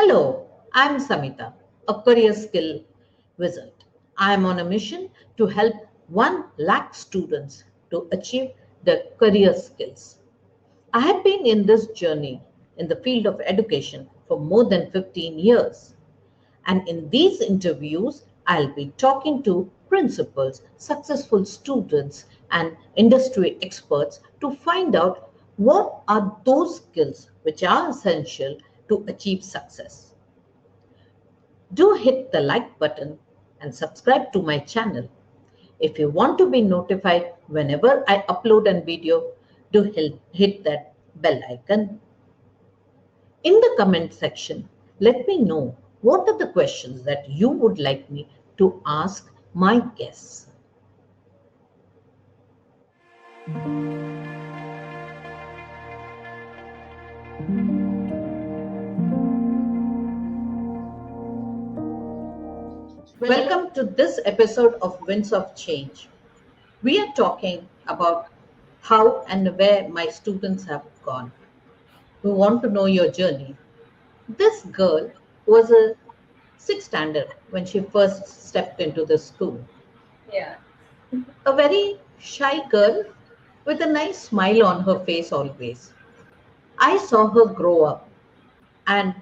Hello, I'm Samita, a career skill wizard. I'm on a mission to help 1 lakh students to achieve their career skills. I have been in this journey in the field of education for more than 15 years. And in these interviews, I'll be talking to principals, successful students, and industry experts to find out what are those skills which are essential to achieve success. Do hit the like button and subscribe to my channel. If you want to be notified whenever I upload a video, do hit that bell icon. In the comment section, let me know what are the questions that you would like me to ask my guests. Welcome to this episode of Winds of Change. We are talking about how and where my students have gone. We want to know your journey. This girl was a sixth standard when she first stepped into the school. Yeah. A very shy girl with a nice smile on her face always. I saw her grow up and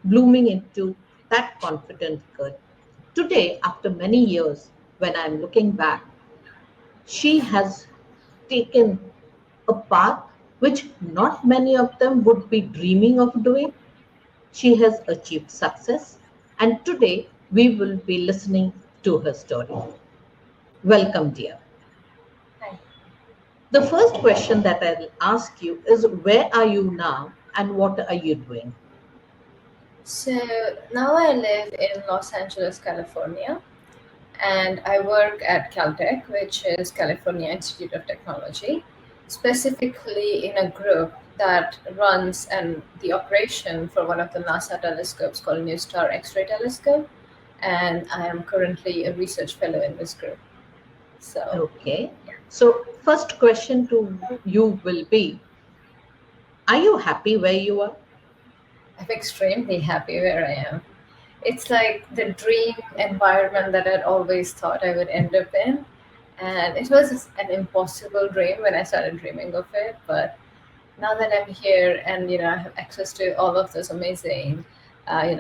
blooming into that confident girl. Today, after many years, when I'm looking back, she has taken a path which not many of them would be dreaming of doing. She has achieved success, and today we will be listening to her story. Welcome, dear. Hi. The first question that I'll ask you is where are you now and what are you doing? So now I live in Los Angeles, California, and I work at Caltech, which is California Institute of Technology, specifically in a group that runs and the operation for one of the NASA telescopes called New Star X-ray Telescope, and I am currently a research fellow in this group. So Okay. So, first question to you will be are you happy where you are? I'm extremely happy where I am. It's like the dream environment that I'd always thought I would end up in. And it was an impossible dream when I started dreaming of it. But now that I'm here and, I have access to all of those amazing,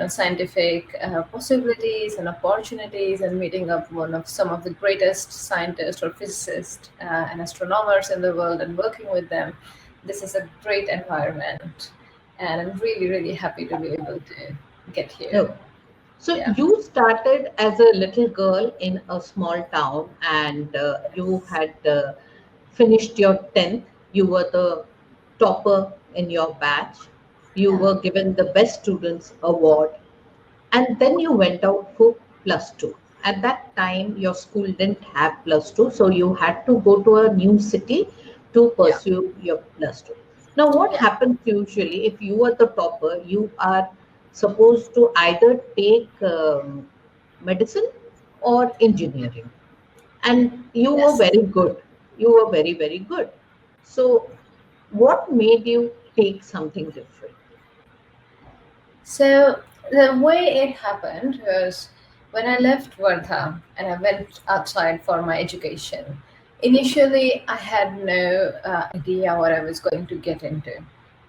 scientific possibilities and opportunities and meeting up one of some of the greatest scientists or physicists and astronomers in the world and working with them, this is a great environment. And I'm really, really happy to be able to get here. No. So, Yeah. you started as a little girl in a small town and you had finished your 10th. You were the topper in your batch. You Yeah. were given the Best Students Award. And then you went out for plus two. At that time, your school didn't have plus two, so you had to go to a new city to Yeah. pursue your plus two. Now, what Yeah. happens usually if you are the topper, you are supposed to either take medicine or engineering, and you were Yes. very good. You were very, very good. So, what made you take something different? So the way it happened was when I left Wardha and I went outside for my education. Initially, I had no idea what I was going to get into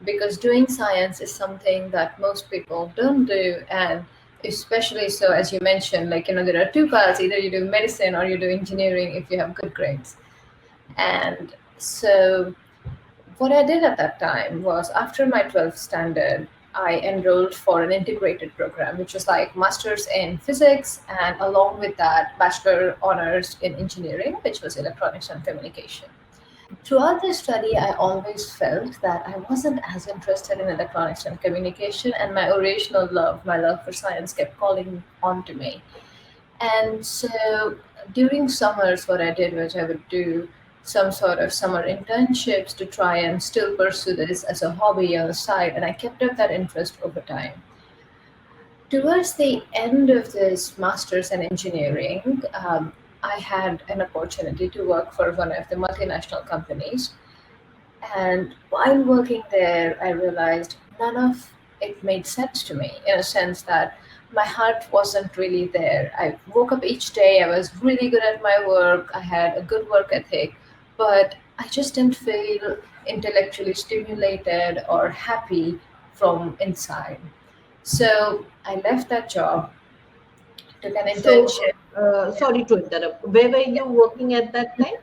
because doing science is something that most people don't do, and especially so, as you mentioned, there are two paths: either you do medicine or you do engineering if you have good grades. And so what I did at that time was after my 12th standard, I enrolled for an integrated program, which was like master's in physics and along with that, bachelor honors in engineering, which was electronics and communication. Throughout this study, I always felt that I wasn't as interested in electronics and communication, and my original love, my love for science, kept calling on to me. And so during summers, what I did was I would do some sort of summer internships to try and still pursue this as a hobby on the side. And I kept up that interest over time. Towards the end of this master's in engineering, I had an opportunity to work for one of the multinational companies. And while working there, I realized none of it made sense to me in a sense that my heart wasn't really there. I woke up each day, I was really good at my work, I had a good work ethic, but I just didn't feel intellectually stimulated or happy from inside. So I left that job, took an So, internship. Yeah. sorry to interrupt. Where were you working at that time?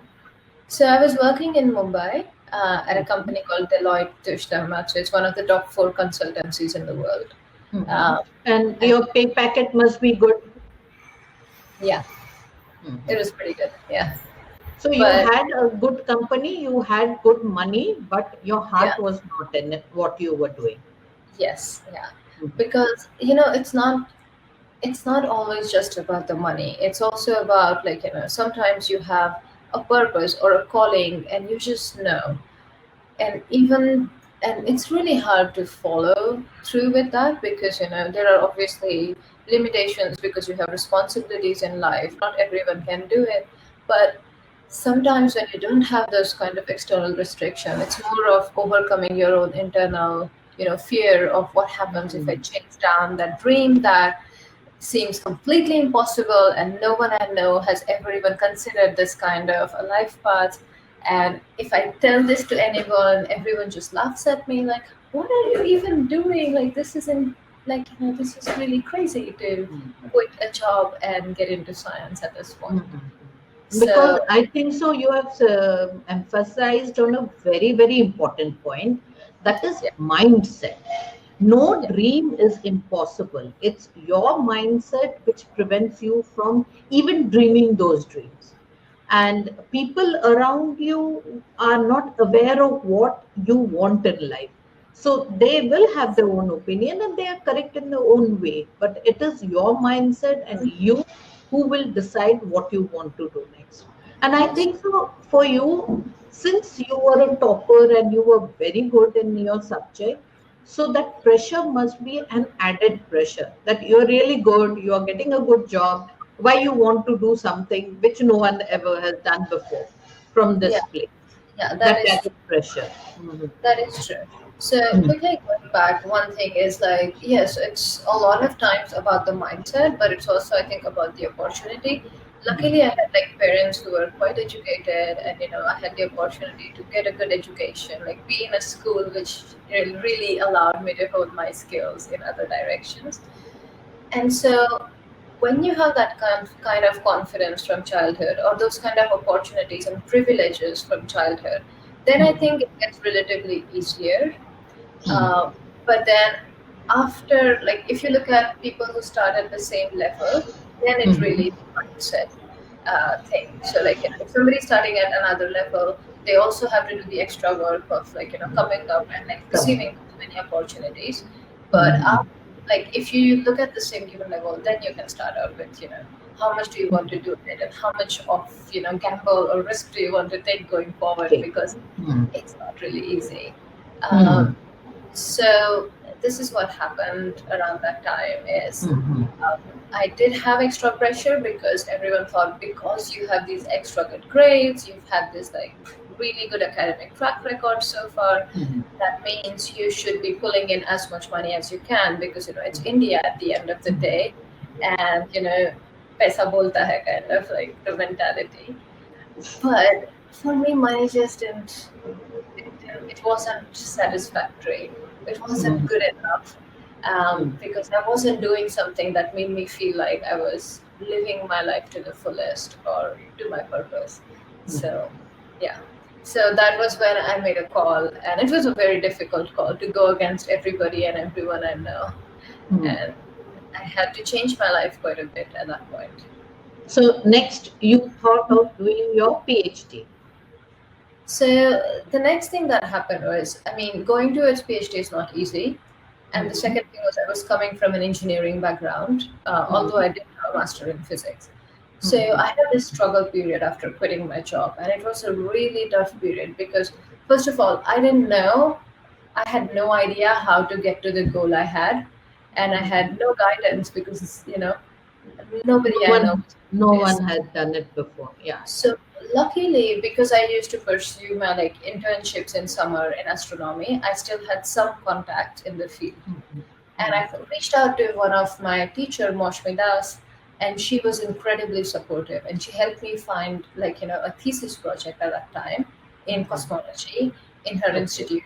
So I was working in Mumbai at a Mhm. company called Deloitte Touche Tohmat. So it's one of the top four consultancies in the world. Mhm. Uh, And and your pay packet must be good. yeah, it Mhm. was pretty good. Yeah, So you but had a good company, you had good money, but your yeah, heart was not in it, what you were doing. yes, yeah, Mhm. because it's not always just about the money. It's also about, like, sometimes you have a purpose or a calling, and you just know. And it's really hard to follow through with that, because there are obviously limitations, because you have responsibilities in life. Not everyone can do it, but sometimes when you don't have those kind of external restriction, it's more of overcoming your own internal fear of what happens if I Mhm. chase down that dream that seems completely impossible, and no one I know has ever even considered this kind of a life path. And if I tell this to anyone, everyone just laughs at me like, what are you even doing? Like, this isn't, like, this is really crazy to Mhm. quit a job and get into science at this point. Mhm. Because So I think so, you have emphasized on a very, very important point, that is yeah, mindset. No yeah, dream is impossible. It's your mindset which prevents you from even dreaming those dreams. And people around you are not aware of what you want in life. So they will have their own opinion and they are correct in their own way. But it is your mindset and you who will decide what you want to do next. And I yes, think so for you, since you were a topper and you were very good in your subject, so that pressure must be an added pressure that you're really good, you're getting a good job. Why you want to do something which no one ever has done before from yeah, this place? yeah, that That is added pressure. Mhm. That is true. So Mhm. quickly going back, one thing is, like, yes, it's a lot of times about the mindset, but it's also, I think, about the opportunity. Luckily, I had like parents who were quite educated, and I had the opportunity to get a good education, like be in a school which really allowed me to hone my skills in other directions. And so when you have that kind of confidence from childhood, or those kind of opportunities and privileges from childhood, then I Mhm. think it gets relatively easier. Mhm. uh, but then after, like, if you look at people who start at the same level, then it Mhm. really mindset thing. So, like, if somebody's starting at another level, they also have to do the extra work of, like, coming up and like Come. receiving many opportunities. But Mhm. like, if you look at the same given level, then you can start out with, how much do you want to do it, and how much of gamble or risk do you want to take going forward, Okay. because Mhm. it's not really easy. Mhm. So this is what happened around that time is, Mhm. um, I did have extra pressure, because everyone thought, because you have these extra good grades, you've had this like really good academic track record so far, Mhm. that means you should be pulling in as much money as you can, because it's India at the end of the day, and paisa bolta hai, kind of like the mentality. But for me, money just didn't it wasn't satisfactory. It wasn't Mhm. good enough, Mhm. because I wasn't doing something that made me feel like I was living my life to the fullest or to my purpose. Mhm. So, yeah. So that was when I made a call, and it was a very difficult call to go against everybody and everyone I know. Mhm. And I had to change my life quite a bit at that point. So next, you thought of doing your PhD. So the next thing that happened was, I mean, going towards PhD is not easy. And the Mhm. second thing was, I was coming from an engineering background, although Mhm. I did have a master in physics. So Mhm. I had this struggle period after quitting my job, and it was a really tough period, because, first of all, I didn't know, I had no idea how to get to the goal I had, and I Mhm. had no guidance, because Nobody No I know one, no is. one had done it before. Yeah, yeah. So luckily, because I used to pursue my like internships in summer in astronomy, I still had some contact in the field. Mhm, And mhm, I reached out to one of my teacher, Moshmi Das, and she was incredibly supportive. And she helped me find a thesis project at that time in mhm. cosmology in her Okay. institute.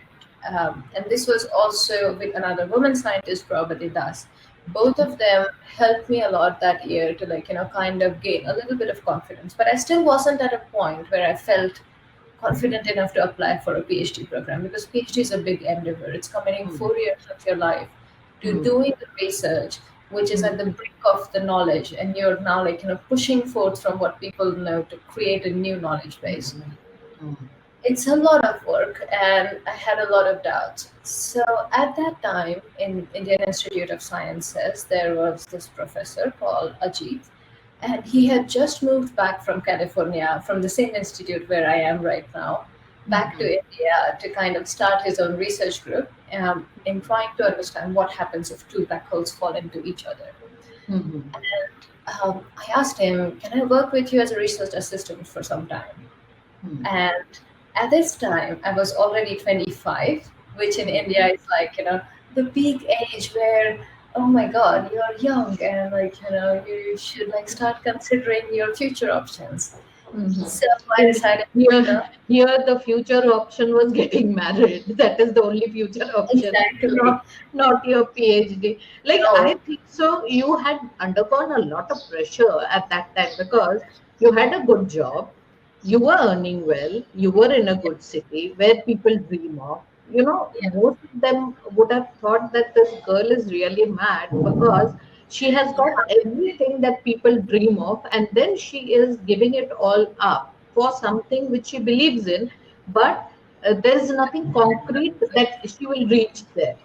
And this was also with another woman scientist, Prabhati Das. Both of them helped me a lot that year to kind of gain a little bit of confidence. But I still wasn't at a point where I felt confident enough to apply for a PhD program because PhD is a big endeavor. It's committing Mm, 4 years of your life to mm, doing the research, which is mm, at the brink of the knowledge, and you're now pushing forth from what people know to create a new knowledge base. mm, mm, It's a lot of work, and I had a lot of doubts. So at that time in Indian Institute of Sciences, there was this professor called Ajit, and he had just moved back from California, from the same institute where I am right now, back to mhm, India to kind of start his own research group in trying to understand what happens if two black holes fall into each other. mhm, And I asked him, "Can I work with you as a research assistant for some time?" mm, And at this time, I was already 25, which in mm, India is the peak age where, oh my God, you're young and you should start considering your future options. mhm. So I And decided, you here, know, here the future option was getting married. That is the only future option, exactly. not your PhD. Like I No, think so. You had undergone a lot of pressure at that time because you had a good job, you were earning well, you were in a good city where people dream of. yeah, Most of them would have thought that this girl is really mad because she has got everything that people dream of, and then she is giving it all up for something which she believes in, but there is nothing concrete that she will reach there.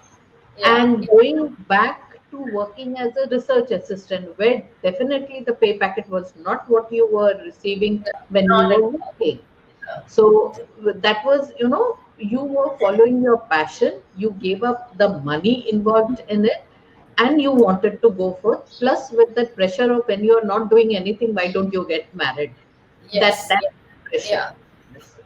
yeah, And going back to working as a research assistant, where definitely the pay packet was not what you were receiving no, when you not at were all. working. No. So that was, you were following your passion, you gave up the money involved in it, and you wanted to go for. Plus, with the pressure of when you are not doing anything, why don't you get married? Yes, That yeah, pressure. yeah.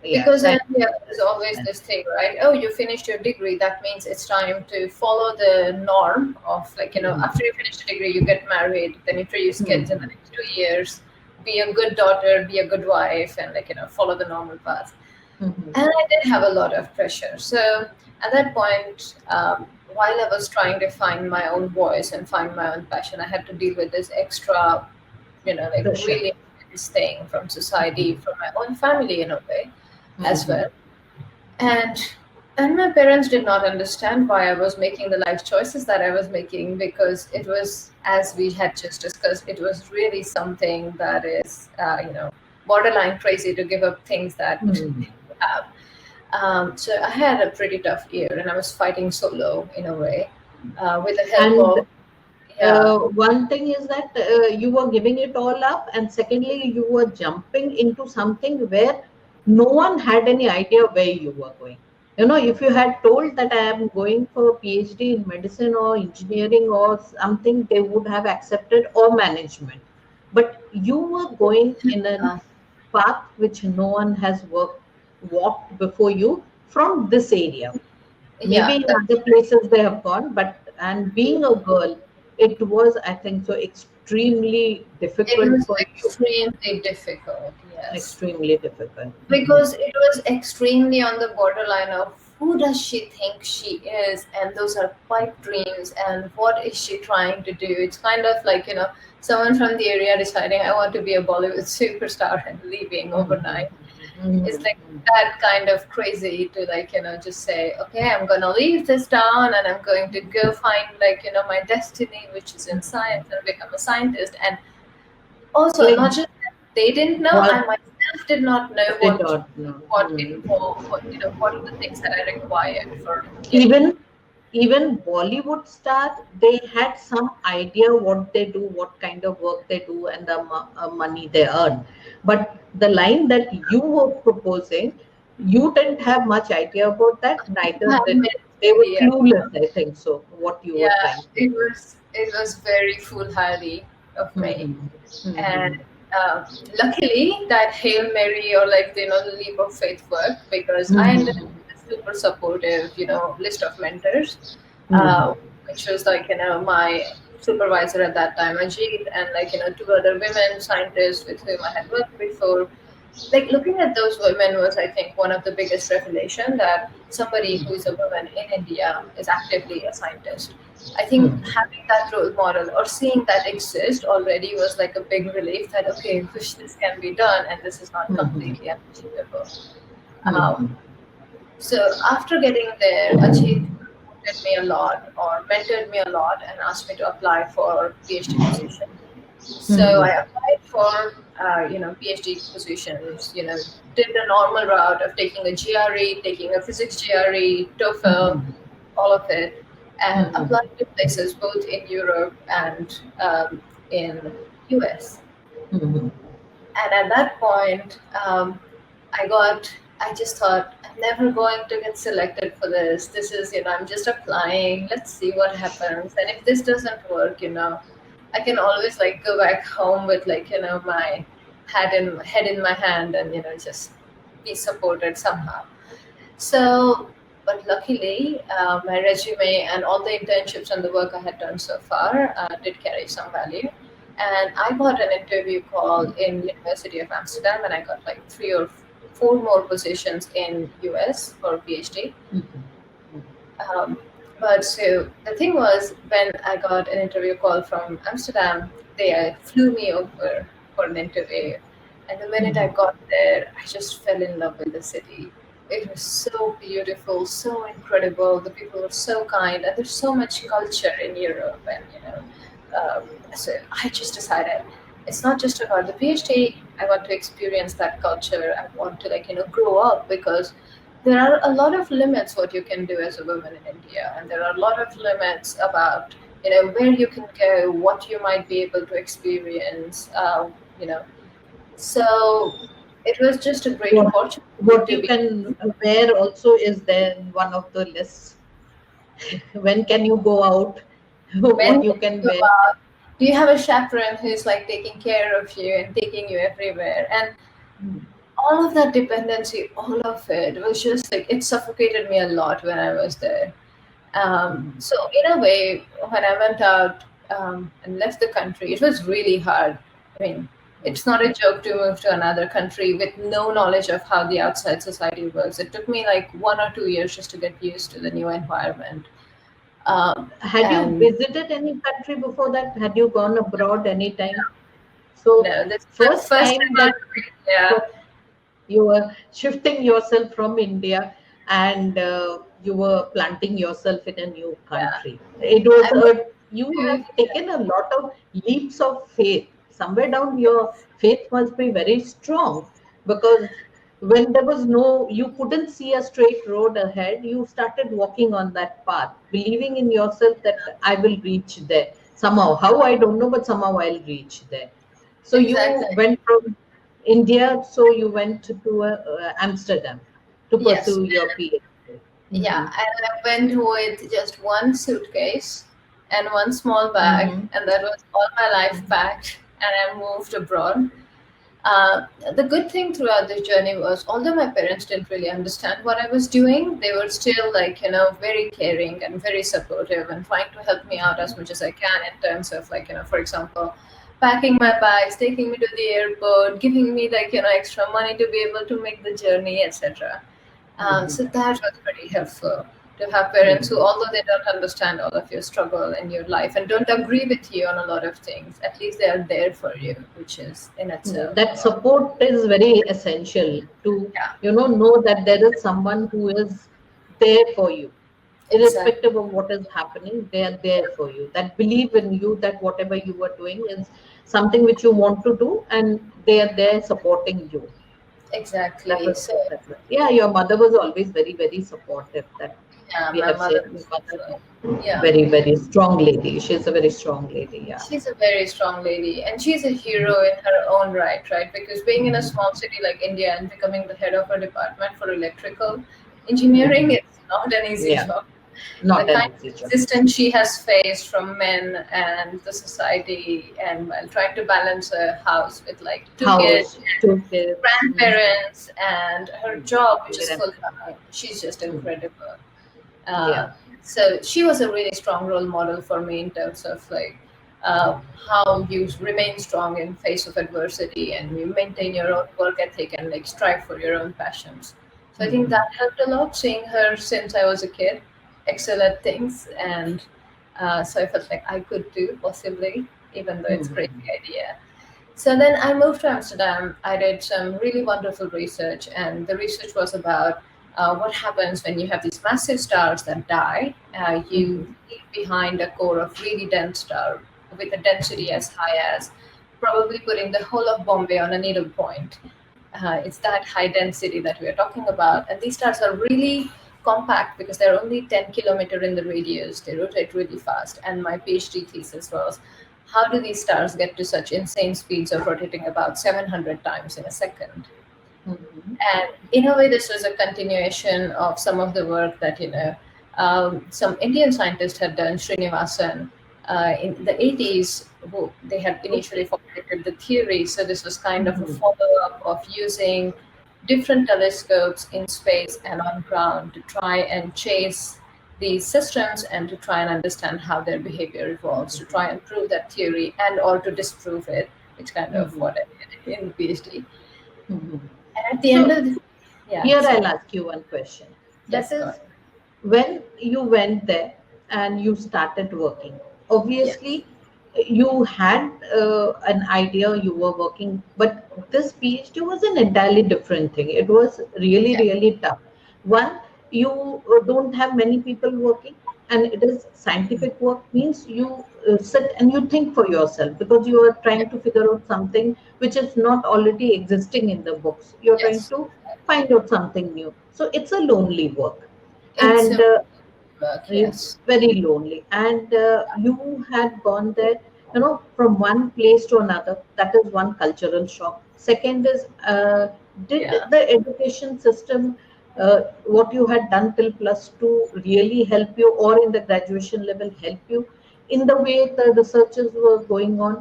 Yes, Because I yeah, there's always understand. this thing, right? Oh, you finished your degree. That means it's time to follow the norm of Mhm. after you finish the degree, you get married, then you produce kids in the Mhm. next 2 years, be a good daughter, be a good wife, and follow the normal path. Mhm. And I did have a lot of pressure. So at that point, while I was trying to find my own voice and find my own passion, I had to deal with this extra, Pressure. really intense thing from society, from my own family in a way as Mhm. well. And and my parents did not understand why I was making the life choices that I was making, because it was, as we had just discussed, it was really something that is borderline crazy to give up things that Mhm. you have. So I had a pretty tough year, and I was fighting solo in a way, with the help And of, yeah, one thing is that you were giving it all up, and secondly, you were jumping into something where no one had any idea where you were going. If you had told that I am going for a PhD in medicine or engineering or something, they would have accepted, or management. But you were going in a uh, path which no one has walked before you from this area. Maybe yeah, in that's other places they have gone, but and right. being a girl, it was, I think, so extremely It difficult was for you. extremely difficult, yes. Extremely difficult. Mhm. Because it was extremely on the borderline of who does she think she is, and those are pipe dreams, and what is she trying to do. It's kind of like someone from the area deciding I want to be a Bollywood superstar and leaving Mhm. overnight. It's like Mhm. that kind of crazy to just say, okay, I'm gonna leave this town and I'm going to go find my destiny, which is in science, and become a scientist. And also, Like not just that, they didn't know. I what myself did not know did not know. what involved, what are the things that I required for getting Even even Bollywood stars, they had some idea what they do, what kind of work they do, and the money they earn. But the line that you were proposing, you didn't have much idea about that. Neither have did many they were idea. clueless. I think so. What you were Yeah, trying to do. it was very foolhardy. of me. And Mhm. luckily, that Hail Mary or like, the leap of faith worked because I ended up Mhm. with a super supportive, list of mentors, uh, Mhm. which was like, my supervisor at that time, Ajit, and like, two other women scientists with whom I had worked before. Like looking at those women was, I think, one of the biggest revelation that somebody who is a woman in India is actively a scientist. I think Mhm. having that role model or seeing that exist already was like a big relief that, okay, wish this can be done and this is not Mhm. completely unachievable. Um, Mhm. so after getting there, Ajit supported me a lot or mentored me a lot and asked me to apply for PhD position. So Mhm. I applied for PhD positions. Did the normal route of taking a GRE, taking a physics GRE, TOEFL, Mhm. all of it, and Mhm. applied to places both in Europe and in US. Mhm. And at that point, I just thought, I'm never going to get selected for this. This is, I'm just applying. Let's see what happens. And if this doesn't work, I can always like go back home with like, my head in my hand and, just be supported somehow. So, but luckily, my resume and all the internships and the work I had done so far did carry some value. And I got an interview call in University of Amsterdam, and I got like three or four more positions in US for PhD. Mhm. Um, but so the thing was, when I got an interview call from Amsterdam, they flew me over for an interview. And the minute I Mhm. got there, I just fell in love with the city. It was so beautiful, so incredible. The people were so kind, and there's so much culture in Europe. And so I just decided it's not just about the PhD. I want to experience that culture. I want to grow up because there are a lot of limits what you can do as a woman in India, and there are a lot of limits about where you can go, what you might be able to experience. You know, so it was just a great What opportunity what to you be. can wear also is there in one of the lists. When can you go out? What When you you can go wear? out, do you have a chaperone who's like taking care of you and taking you everywhere? And all of that dependency, all of it was just like it suffocated me a lot when I was there. Mhm. So in a way, when I went out and left the country, it was really hard. I mean, it's not a joke to move to another country with no knowledge of how the outside society works. It took me like 1 or 2 years just to get used to the new environment. Had you And visited any country before that? Had you gone abroad anytime? So no, this is the first first time time that out of India. you were shifting yourself from India and you were planting yourself in a new Yeah, country. It was I moved you to, have taken a lot of leaps of faith. Somewhere down your faith must be very strong because when there was no, you couldn't see a straight road ahead, you started walking on that path, believing in yourself that I will reach there somehow. How I don't know, but somehow I'll reach there. So you exactly. went from India, so you went to Amsterdam to Yes. pursue your PhD. Yeah, Mm-hmm. and I went with just one suitcase and one small bag, Mm-hmm. and that was all my life packed, and I moved abroad. The good thing throughout this journey was, although my parents didn't really understand what I was doing, they were still like, very caring and very supportive and trying to help me out as much as I can in terms of like, for example, packing my bags, taking me to the airport, giving me like, extra money to be able to make the journey, etc. So Mm-hmm. that was pretty helpful to have parents who, although they don't understand all of your struggle in your life and don't agree with you on a lot of things, at least they are there for you, which is in itself. That support is very essential to Yeah, know that there is someone who is there for you exactly. irrespective of what is happening. They are there for you, that believe in you, that whatever you are doing is something which you want to do, and they are there supporting you. That Exactly. was So, yeah, your mother was always very very supportive, that yeah, we my have said mother your was mother also, is yeah, very very strong lady. She's a very strong lady, yeah. she's a very strong lady and she's a hero in her own right, right? Because being in a small city like India and becoming the head of a department for electrical engineering, Mhm. it's not an easy Yeah. job. Not the an kind easy of job. resistance she has faced from men and the society, and while trying to balance a house with like two kids, House, two kids. grandparents, and her job, which is Grand- full time. She's just incredible. Yeah. Uh, so she was a really strong role model for me in terms of like how you remain strong in face of adversity and you maintain your own work ethic and like strive for your own passions. So I think that helped a lot seeing her since I was a kid excel at things, and so I felt like I could too possibly, even though it's a crazy idea. So then I moved to Amsterdam. I did some really wonderful research, and the research was about what happens when you have these massive stars that die. You leave behind a core of really dense star with a density as high as probably putting the whole of Bombay on a needle point. It's that high density that we are talking about. And these stars are really compact because they're only 10 kilometer in the radius. They rotate really fast. And my PhD thesis was, how do these stars get to such insane speeds of rotating about 700 times in a second? And in a way, this was a continuation of some of the work that, some Indian scientists had done, Srinivasan, in the 80s, who they had initially formulated the theory. So this was kind of a follow-up of using different telescopes in space and on ground to try and chase these systems and to try and understand how their behavior evolves, to try and prove that theory and or to disprove it. It's kind of what I did in the PhD. And at the end So of the, yeah, here sorry. I'll ask you one question. That Yes, go is, ahead. when you went there and you started working, Yeah. obviously you had an idea you were working, but this PhD was an entirely different thing. It was really, Yeah. really tough. One, you don't have many people working, and it is scientific work, means you sit and you think for yourself because you are Yeah. trying to figure out something which is not already existing in the books. You're trying Yes. to find out something new. So it's a lonely work, It's and a work, it's yes. very lonely. And you had gone there, from one place to another. That is one cultural shock. Second is, did Yeah. the education system, what you had done till +2, really help you, or in the graduation level help you in the way the researches were going on,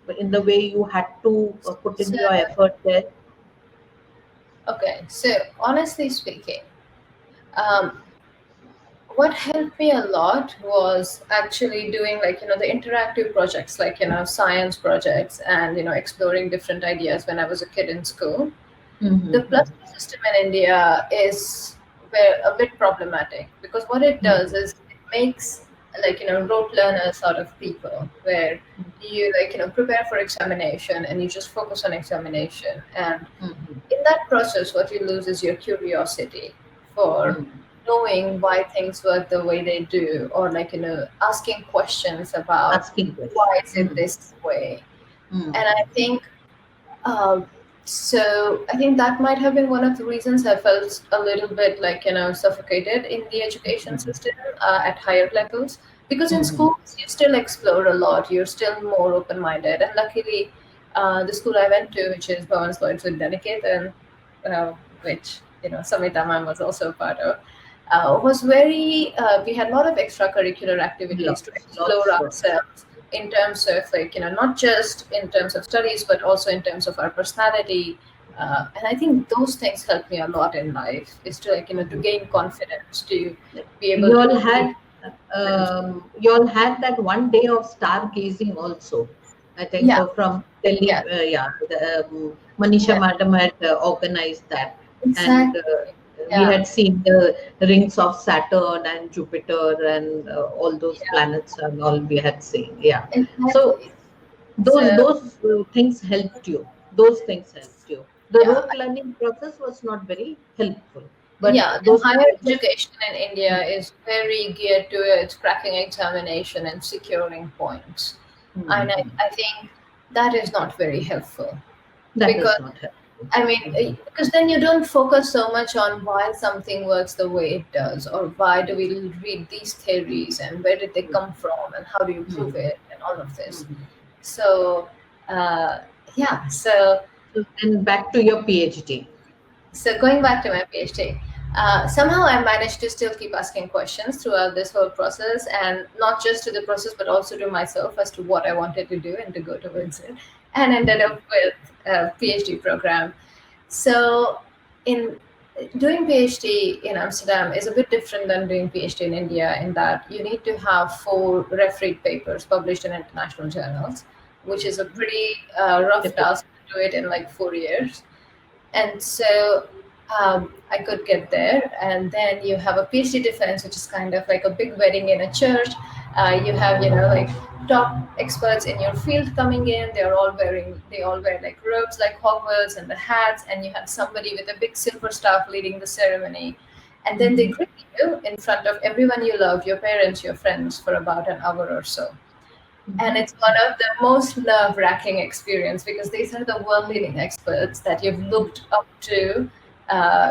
but in the way you had to put in So, your effort there? okay. So, honestly speaking, um, what helped me a lot was actually doing like, the interactive projects, like, science projects and, exploring different ideas when I was a kid in school. The plus Mm-hmm. two system in India is a bit problematic because what it does is it makes like rote learners out of people, where you like prepare for examination and you just focus on examination, and in that process what you lose is your curiosity for knowing why things work the way they do, or like asking questions about Asking questions. why is it this way. And Mm-hmm. I think um, so I think that might have been one of the reasons I felt a little bit like, suffocated in the education system at higher levels. Because in Mm-hmm. schools, you still explore a lot, you're still more open minded. And luckily, the school I went to, which is Bhavans Lloyd's with Dedicate, which, Samita ma'am was also a part of, was very, we had a lot of extracurricular activities to explore Lots. ourselves in terms of like not just in terms of studies but also in terms of our personality, and I think those things helped me a lot in life, is to like to gain confidence to be able You to all lead had little. that one day of stargazing also. I think Yeah. from Delhi, Yeah. yeah, Manisha Yeah. Madam had organized that, and Exactly. we Yeah. had seen the rings of Saturn and Jupiter and all those Yeah. planets and all we had seen. Yeah, so Exactly. those So those things helped you. Those things helped you. The yeah. rote learning process was not very helpful, but Yeah, the those higher projects. education in India is very geared towards cracking examination and securing points. And Mhm. I think that is not very helpful That because, is not helpful. I mean, because then you don't focus so much on why something works the way it does, or why do we read these theories and where did they come from and how do you prove Mhm. it and all of this. Mhm. So, uh, yeah, so So then back to your PhD. So going back to my PhD, Somehow I managed to still keep asking questions throughout this whole process, and not just to the process, but also to myself as to what I wanted to do and to go towards it, and ended up with a PhD program. So, in doing PhD in Amsterdam is a bit different than doing PhD in India in that you need to have 4 refereed papers published in international journals, which is a pretty rough Typical. task to do it in like 4 years. And so I could get there, and then you have a PhD defense, which is kind of like a big wedding in a church. You have, like top experts in your field coming in. They all wear like robes like Hogwarts and the hats, and you have somebody with a big silver staff leading the ceremony. And then they greet you in front of everyone you love, your parents, your friends, for about an hour or so. And it's one of the most nerve-wracking experience because these are the world-leading experts that you've looked up to,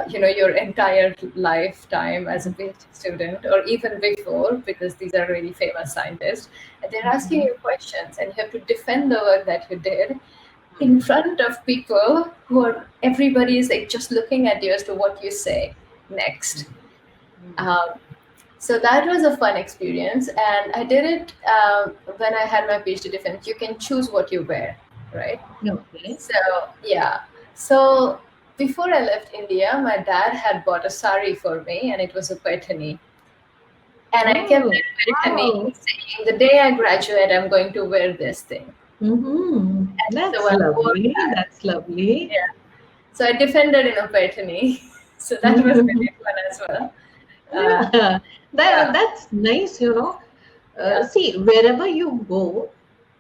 your entire lifetime as a PhD student, or even before, because these are really famous scientists. And they're asking you questions, and you have to defend the work that you did in front of people who are everybody is like just looking at you as to what you say next. Um, so that was a fun experience, and I did it when I had my PhD defense. You can choose what you wear, right? Okay. So yeah. So before I left India, my dad had bought a saree for me, and it was a PAITHANI. And I kept Oh, that wow. PAITHANI saying, "The day I graduate, I'm going to wear this thing." And so That's I wore lovely. that. That's lovely. Yeah. So I defended in a PAITHANI. So that was Yeah, really fun as well. Uh, that yeah. that's nice. Yeah. See, wherever you go,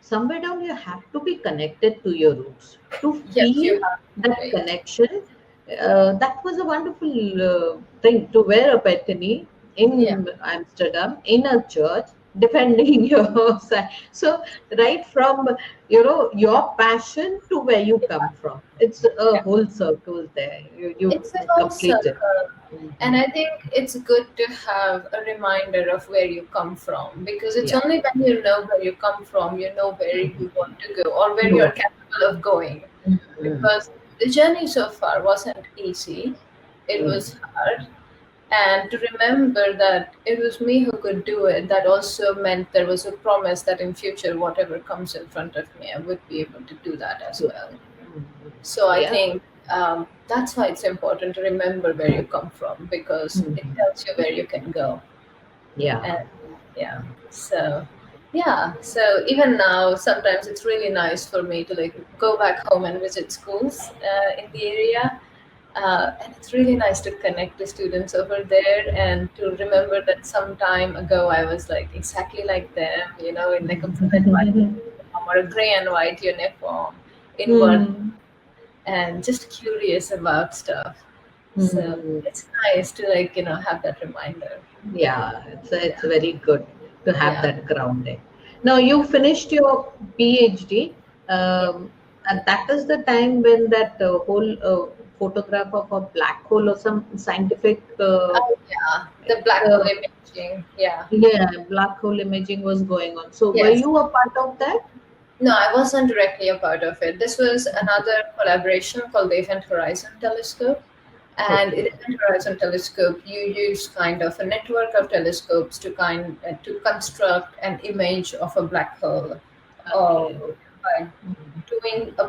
somewhere down you have to be connected to your roots to Yes, you feel have to that wait. connection. That was a wonderful thing to wear a patini Yeah. in Amsterdam in a church, defending your side. So, right from your passion to where you come from, it's a Yeah. whole circle there. You It's a whole completed. circle. And Mhm. I think it's good to have a reminder of where you come from, because it's Yeah. only when you know where you come from, you know where you want to go or where you're No. capable of going. Mhm. Because the journey so far wasn't easy, it Mm. was hard. And to remember that it was me who could do it, that also meant there was a promise that in future, whatever comes in front of me, I would be able to do that as Good. well. Mhm. So I Yeah. think that's why it's important to remember where you come from, because it Mhm. tells you where you can go. Yeah. And yeah, so yeah, so even now, sometimes it's really nice for me to like go back home and visit schools in the area. And it's really nice to connect to students over there and to remember that some time ago I was like exactly like them, in like a blue and white uniform or a gray and white uniform in work, Mhm. and just curious about stuff. So Mhm. it's nice to like, have that reminder. Yeah, it's Yeah. very good to have Yeah. that grounding. Now you finished your PhD, Yeah. and that is the time when that whole photograph of a black hole or some scientific, Oh yeah. The black hole uh, imaging. Yeah. yeah, black hole imaging was going on. So were Yes. you a part of that? No, I wasn't directly a part of it. This was another collaboration called the Event Horizon Telescope. And in Okay. the Event Horizon Telescope, you use kind of a network of telescopes to construct an image of a black hole, uh, Okay. Okay. by doing a,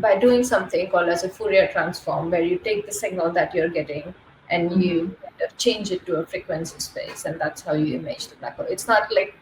by doing something called as a Fourier transform, where you take the signal that you're getting and you Mm-hmm. kind of change it to a frequency space, and that's how you image the black hole. It's not like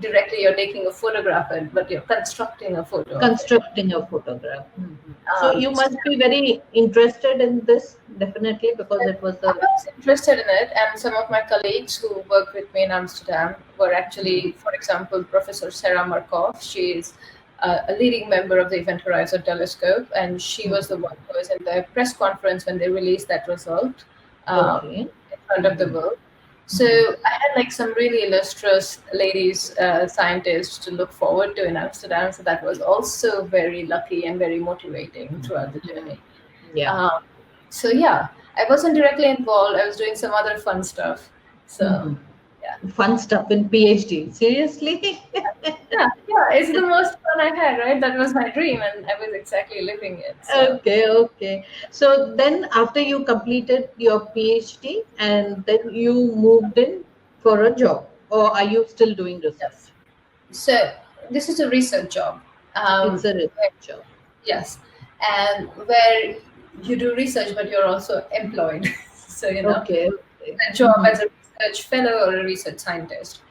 directly you're taking a photograph of it, but you're constructing a photo of it. Constructing a photograph. Mhm. So you So must be very interested in this, definitely, because it was I the. was interested in it, and some of my colleagues who work with me in Amsterdam were actually, for example, Professor Sarah Markov. She is a leading member of the Event Horizon Telescope, and she was the Mhm. one who was in the press conference when they released that result uh, Okay. in front of the Mhm. world. So Mhm. I had like some really illustrious ladies scientists to look forward to in Amsterdam. So that was also very lucky and very motivating throughout the Mhm. journey. Yeah. Um, so yeah, I wasn't directly involved. I was doing some other fun stuff. So Mhm. Yeah. Fun stuff in PhD. Seriously? Yeah, yeah, it's the most fun I had, right? That was my dream, and I was exactly living it. So, Okay, okay. So then after you completed your PhD and then you moved in for a job, or are you still doing yes. research? So this is a research job. It's a research Where, job. yes, and where you do research, but you're also employed. So Okay, okay. a job as a research fellow or a research scientist.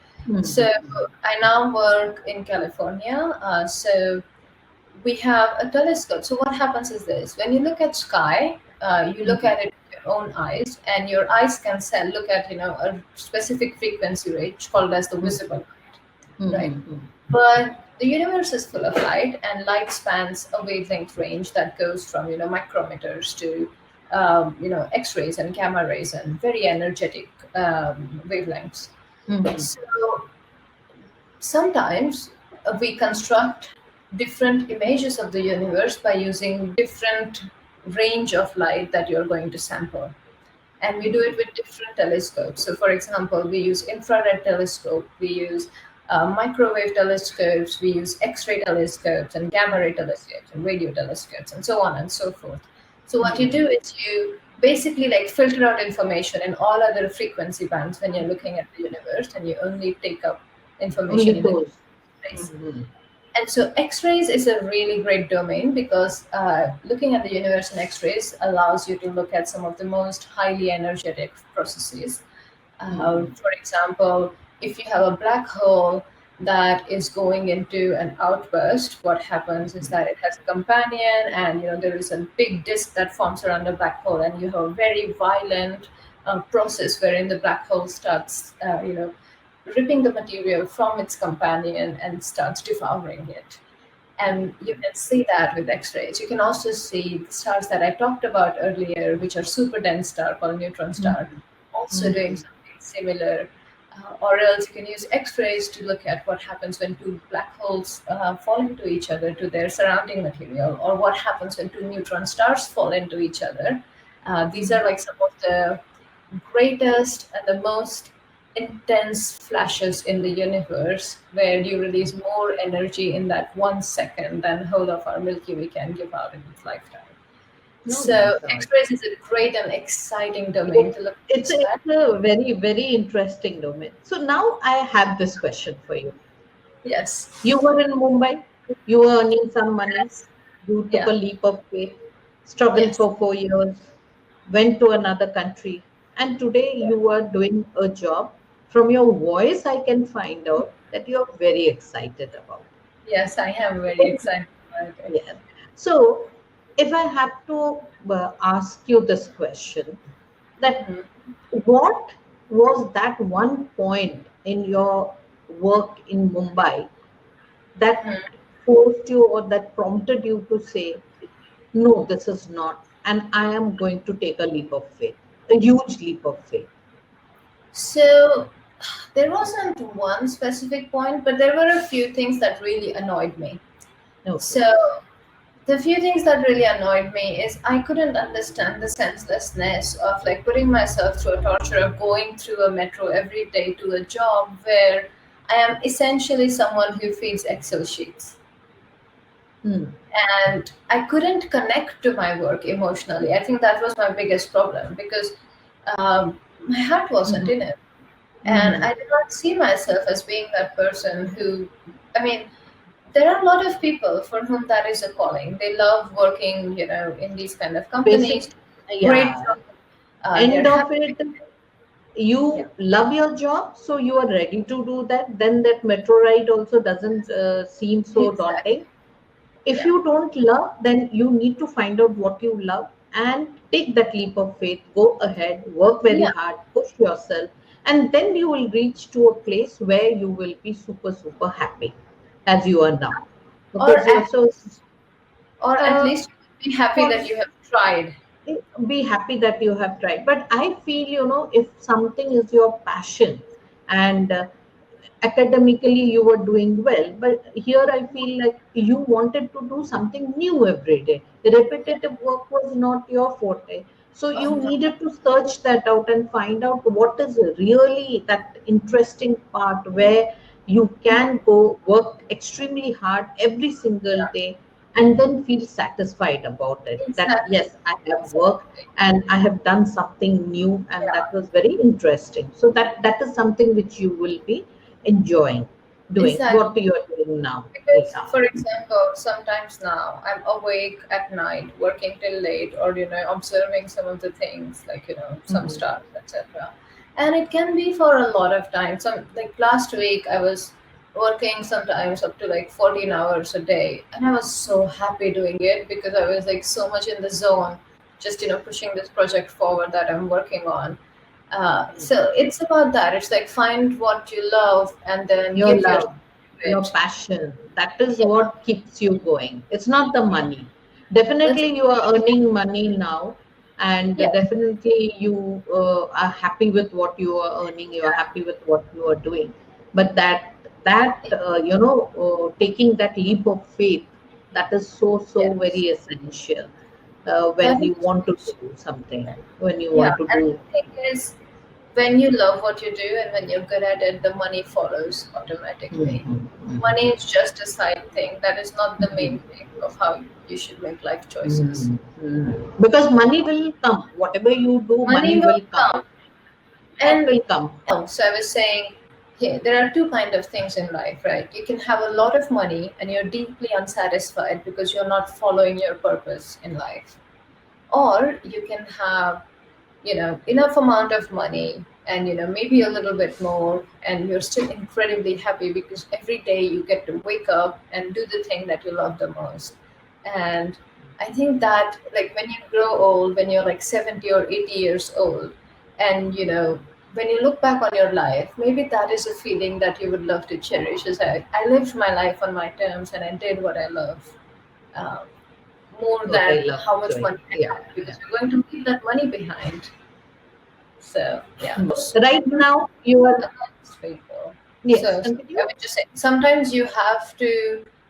So Mm-hmm. I now work in California. So we have a telescope. So what happens is this: when you look at sky, you look at it with your own eyes, and your eyes can look at a specific frequency range called as the visible light, right? Mm-hmm. But the universe is full of light, and light spans a wavelength range that goes from micrometers to X-rays and gamma rays and very energetic wavelengths. Mm-hmm. So sometimes we construct different images of the universe by using different range of light that you're going to sample, and we do it with different telescopes. So for example, we use infrared telescope, we use microwave telescopes, we use X-ray telescopes and gamma ray telescopes and radio telescopes and so on and so forth. So what you do is you basically like filter out information in all other frequency bands when you're looking at the universe, and you only take up information Only in the those. space. Mm-hmm. And so X-rays is a really great domain because looking at the universe in X-rays allows you to look at some of the most highly energetic processes. For example, if you have a black hole that is going into an outburst, what happens is that it has a companion, and there is a big disk that forms around the black hole, and you have a very violent process wherein the black hole starts, ripping the material from its companion and starts devouring it. And you can see that with X-rays. You can also see the stars that I talked about earlier, which are super dense star called neutron star, also doing Mm-hmm. something similar. Or else you can use X-rays to look at what happens when two black holes fall into each other to their surrounding material, or what happens when two neutron stars fall into each other. These are like some of the greatest and the most intense flashes in the universe, where you release more energy in that 1 second than whole of our Milky Way can give out in its lifetime. No, my So God. X-rays is a great and exciting domain It's, to look at it's, this a, fact. it's a very, very interesting domain. So now I have this question for you. Yes. You were in Mumbai, you were earning some money, Yes. you took a Yeah. leap of faith, struggled Yes. for 4 years, went to another country, and today you are doing a job. From your voice, I can find out that you're very excited about Yes, I am very it. excited about it. Yes. So, if I have to ask you this question, that Mhm. what was that one point in your work in Mumbai that Mhm. forced you or that prompted you to say, no, this is not, and I am going to take a leap of faith, a huge leap of faith? So there wasn't one specific point, but there were a few things that really annoyed me. Okay. So the few things that really annoyed me is I couldn't understand the senselessness of like putting myself through a torture of going through a metro every day to a job where I am essentially someone who feeds Excel sheets. Hmm. And I couldn't connect to my work emotionally. I think that was my biggest problem because my heart wasn't Mhm. in it. And Mhm. I did not see myself as being that person who, I mean, there are a lot of people for whom that is a calling. They love working, in these kind of companies. Basic, Great yeah. job. They're End of happy. it, Yeah. you love your job, so you are ready to do that. Then that metro ride also doesn't seem so Exactly. daunting. If Yeah. you don't love, then you need to find out what you love and take that leap of faith. Go ahead, work very Yeah. hard, push yourself, and then you will reach to a place where you will be super, super happy as you are now. Or Because you're at so, or at uh, least be happy for that you have tried. be happy that you have tried. But I feel, if something is your passion and academically you were doing well, but here I feel like you wanted to do something new every day. The Yeah. repetitive work was not your forte. So Oh, you no. needed to search that out and find out what is really that interesting part where you can go work extremely hard every single Yeah, day and then feel satisfied about it. That exactly. yes, I have worked Exactly. and I have done something new and Yeah, that was very interesting. So that is something which you will be enjoying doing. exactly. What you are doing now. Because, Yeah. for example, sometimes now I'm awake at night, working till late, or observing some of the things like some Mhm. stars, etc. And it can be for a lot of time. Some like last week, I was working sometimes up to like 14 hours a day, and I was so happy doing it because I was like so much in the zone, just pushing this project forward that I'm working on. So it's about that. It's like find what you love and then Your give yourself love, to your it. passion, that is Yeah, what keeps you going. It's not the yeah, money. that's Definitely, you are earning money now, and yeah, definitely you are happy with what you are earning. You are yeah, happy with what you are doing. But taking that leap of faith, that is so yes. very essential That when you is want to do something. When you yeah. want to And do. the thing is, when you love what you do and when you're good at it, the money follows automatically. Mhm, Money mhm, is just a side thing. That is not the main mhm. thing of how you should make life choices. Mm, mm. Because money will come. Whatever you do, money Money will will come. come. That And will come. so I was saying, here there are two kind of things in life, right? You can have a lot of money and you're deeply unsatisfied because you're not following your purpose in life, or you can have enough amount of money and maybe a little bit more, and you're still incredibly happy because every day you get to wake up and do the thing that you love the most. And I think that, like, when you grow old, when you're like 70 or 80 years old, and when you look back on your life, maybe that is a feeling that you would love to cherish, is I lived my life on my terms and I did what I love, um, more What I than love how much doing. money I Yeah, have, yeah. because you're going to leave that money behind. So yeah, Mm. Right now, you are. against people. Yes, So I continue. would just say sometimes you have to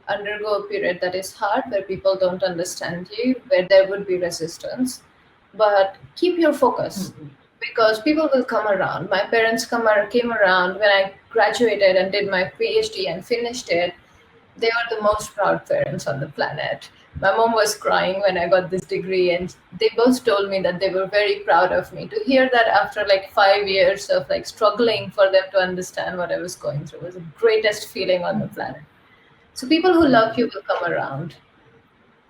undergo a period that is hard, where people don't understand you, where there would be resistance, but keep your focus, Mhm. because people will come around. My parents came around when I graduated and did my PhD and finished it. They were the most proud parents on the planet. My mom was crying when I got this degree, and they both told me that they were very proud of me. To hear that after like 5 years of like struggling for them to understand what I was going through was the greatest feeling on the planet. So people who love you will come around.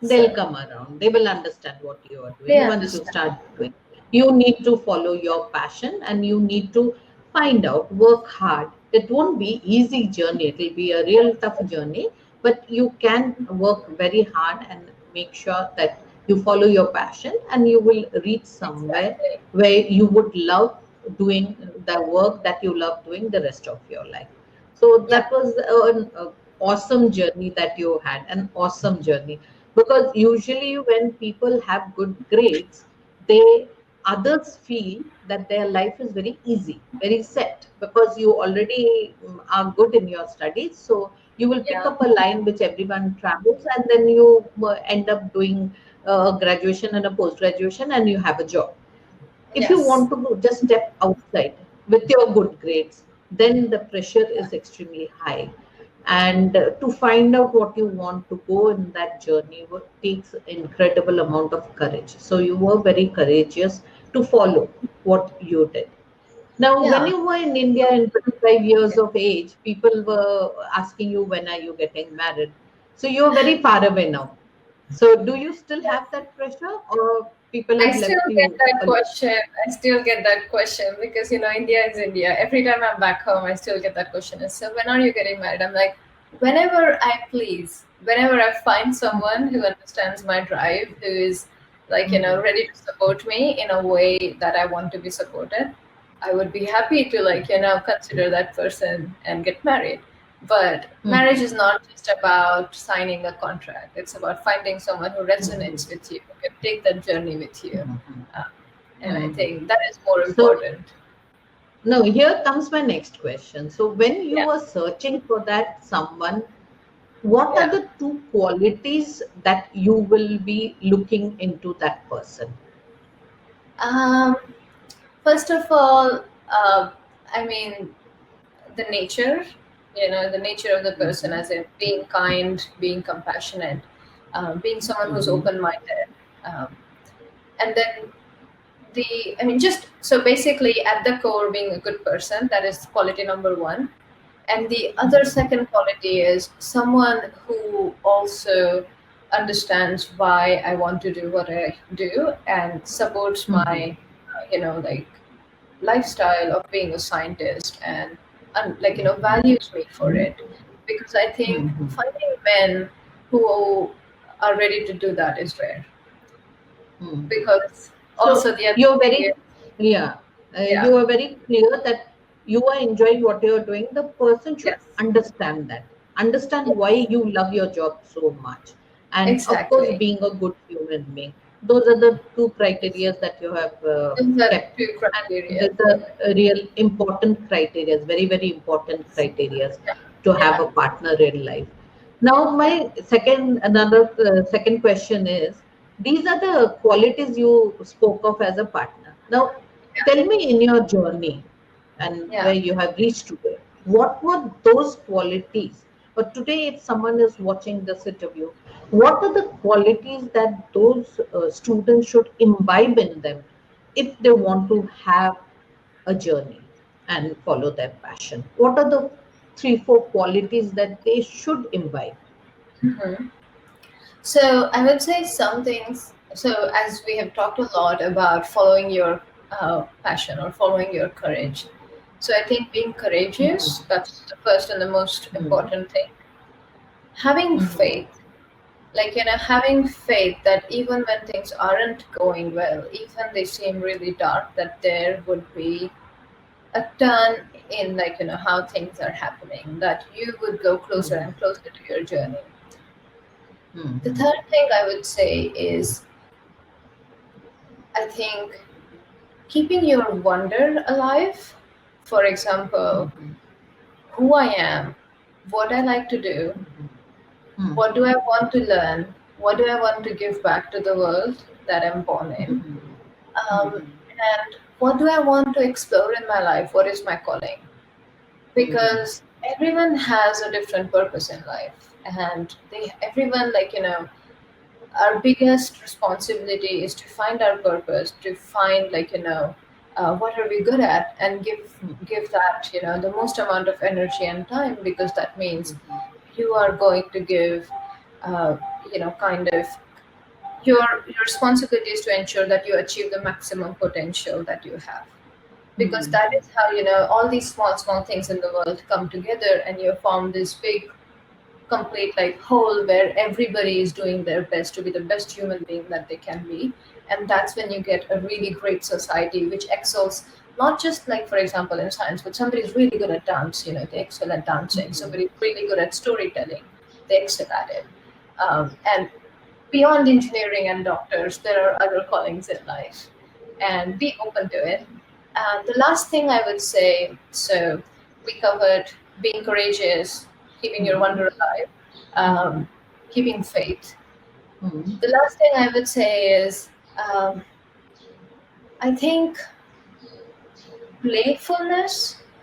They'll So come around. They will understand what you are they doing once you understand. start doing. You need to follow your passion and you need to find out, work hard. It won't be easy journey. It will be a real tough journey, but you can work very hard and make sure that you follow your passion and you will reach somewhere Exactly. where you would love doing the work that you love doing the rest of your life. So Yeah. that was an awesome journey that you had, an awesome journey. Because usually when people have good grades, they others feel that their life is very easy, very set, because you already are good in your studies. So you will pick Yeah. up a line which everyone travels, and then you end up doing a graduation and a post graduation, and you have a job. If you Yes. want to just step outside with your good grades, then the pressure is extremely high. And to find out what you want to go in that journey takes incredible amount of courage. So you were very courageous to follow what you did. Now, when Yeah. you were in India in 25 years of age, people were asking you, when are you getting married? So you're very far away now. So do you still have that pressure, or people I have still left get you that alone? question. I still get that question because India is India. Every time I'm back home, I still get that question. And so, when are you getting married? I'm like, whenever I please, whenever I find someone who understands my drive, who is like Mhm. ready to support me in a way that I want to be supported, I would be happy to consider that person and get married. But marriage Mhm. is not just about signing a contract. It's about finding someone who Mhm. resonates with you, who can take that journey with you. Mhm. Uh, and I Mhm. think that is more So important. now here comes my next question. So when you Yeah, were searching for that someone, what are yeah. the two qualities that you will be looking into that person? Um, First of all, I mean, the nature, the nature of the person, Mhm. as in being kind, being compassionate, being someone who's Mhm. open-minded. Um, and then I mean, just so basically at the core, being a good person, that is quality number one. And the other Mhm. second quality is someone who also understands why I want to do what I do and supports Mhm. my, like lifestyle of being a scientist and values me for it. Because I think Mhm. finding men who are ready to do that is rare. Mhm. Because So also the other you're thing very, is, yeah, yeah, you are very clear that you are enjoying what you're doing. The person should yes, understand that, understand why yes, you love your job so much, and of course, exactly. being a good human being. Those are the two criteria that you have Those are kept, two and criteria. there's a real important criteria, very very important criteria Yeah, to have yeah, a partner in life. Now, yeah, my second question is, these are the qualities you spoke of as a partner. Now, yeah, tell me in your journey and yeah. where you have reached today, what were those qualities? But today, if someone is watching this interview, what are the qualities that those students should imbibe in them if they want to have a journey and follow their passion? What are the three, four qualities that they should imbibe? Mhm. So I would say some things. So as we have talked a lot about following your passion or following your courage. So I think being courageous, Mhm. that's the first and the most Mhm. important thing. Having Mhm. faith, like, having faith that even when things aren't going well, even they seem really dark, that there would be a turn in, like, how things are happening, that you would go closer Mhm. and closer to your journey. The Mhm. third thing I would say is, I think, keeping your wonder alive. For example, Mhm. who I am, what I like to do, what do Mhm. I want to learn, what do I want to give back to the world that I'm born in, Mhm. Mhm. and what do I want to explore in my life, what is my calling. Mhm. Because everyone has a different purpose in life, and everyone, like, our biggest responsibility is to find our purpose, to find, like, what are we good at, and give that, the most amount of energy and time, because that means you are going to give, uh, kind of, your responsibility is to ensure that you achieve the maximum potential that you have, because Mhm. that is how, all these small things in the world come together and you form this big complete, like, whole, where everybody is doing their best to be the best human being that they can be. And that's when you get a really great society which excels, not just, like, for example, in science, but somebody's really good at dance, they excel at dancing. Mhm. Somebody's really good at storytelling, they excel at it. And beyond engineering and doctors, there are other callings in life, and be open to it. And the last thing I would say, so we covered being courageous, keeping your Mhm. wonder alive, um, keeping faith. Mhm. The last thing I would say is, I think, playfulness